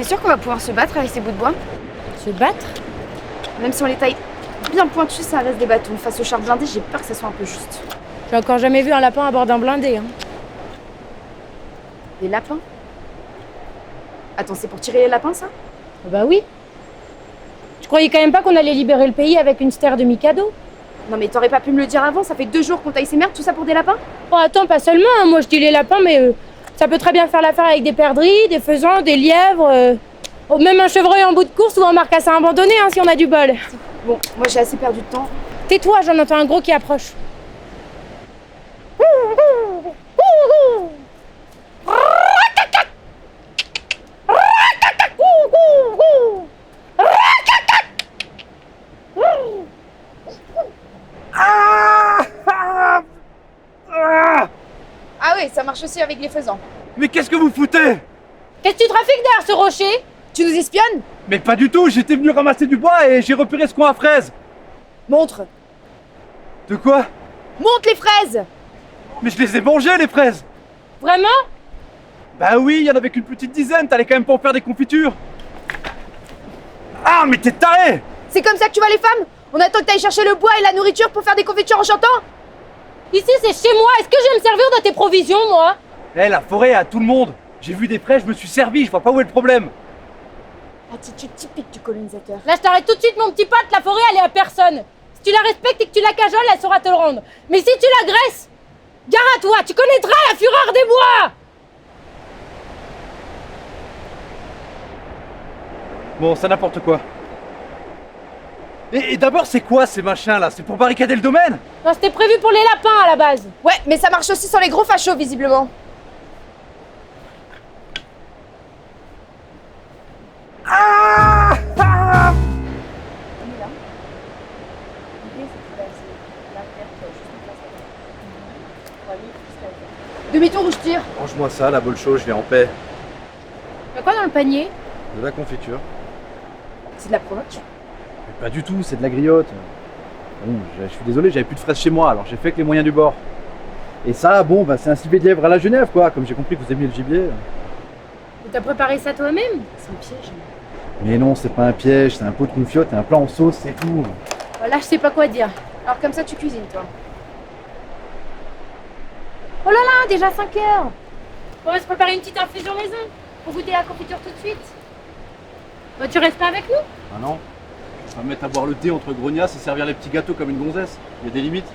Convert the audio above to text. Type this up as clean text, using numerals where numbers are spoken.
sûr qu'on va pouvoir se battre avec ces bouts de bois? Se battre? Même si on les taille bien pointus, ça reste des bâtons. Face au char blindé, j'ai peur que ça soit un peu juste. J'ai encore jamais vu un lapin à bord d'un blindé. Hein. Des lapins? Attends, c'est pour tirer les lapins, ça? Ah bah oui. Je croyais quand même pas qu'on allait libérer le pays avec une stère de Mikado. Non mais t'aurais pas pu me le dire avant, ça fait 2 jours qu'on taille ces merdes, tout ça pour des lapins? Oh attends, pas seulement, hein. Moi je dis les lapins, mais ça peut très bien faire l'affaire avec des perdrix, des faisans, des lièvres, oh, même un chevreuil en bout de course ou un marcassin abandonné, hein, si on a du bol. Bon, moi j'ai assez perdu de temps. Tais-toi, j'en entends un gros qui approche. Ah oui, ça marche aussi avec les faisans. Mais qu'est-ce que vous foutez? Qu'est-ce que tu trafiques derrière ce rocher? Tu nous espionnes? Mais pas du tout, j'étais venu ramasser du bois et j'ai repéré ce coin à fraises. Montre! De quoi? Montre les fraises! Mais je les ai mangées les fraises. Vraiment? Bah oui, il y en avait qu'une petite dizaine, t'allais quand même pas en faire des confitures. Ah mais t'es taré! C'est comme ça que tu vois les femmes? On attend que t'ailles chercher le bois et la nourriture pour faire des confitures en chantant? Ici c'est chez moi, est-ce que je vais me servir de tes provisions, moi? Eh, la forêt à tout le monde. J'ai vu des fraises, je me suis servi, je vois pas où est le problème. Attitude typique du colonisateur. Là je t'arrête tout de suite mon petit pote, la forêt elle est à personne. Si tu la respectes et que tu la cajoles, elle saura te le rendre. Mais si tu l'agresses, gare à toi, tu connaîtras la fureur des bois! Bon, c'est n'importe quoi. Et d'abord, c'est quoi ces machins là? C'est pour barricader le domaine? Non, c'était prévu pour les lapins à la base. Ouais, mais ça marche aussi sur les gros fachos, visiblement. Ah! Ah! Demi-tour où je tire. Range-moi ça, la bolcho, je vais en paix. Y'a quoi dans le panier? De la confiture. C'est de la provoque. Mais pas du tout, c'est de la griotte. Bon, je suis désolé, j'avais plus de fraises chez moi, alors j'ai fait avec les moyens du bord. Et ça, bon, bah c'est un civet de lièvre à la Genève, quoi. Comme j'ai compris que vous aimiez le gibier. Et t'as préparé ça toi-même? C'est un piège. Mais non, c'est pas un piège, c'est un pot de confiote et un plat en sauce, c'est tout. Là, je sais pas quoi dire. Alors comme ça, tu cuisines, toi. Oh là là, déjà 5 heures. On va se préparer une petite infusion maison pour goûter la confiture tout de suite. Bah, tu restes pas avec nous? Ah non? Je vais me mettre à boire le thé entre grognasses et servir les petits gâteaux comme une gonzesse. Il y a des limites.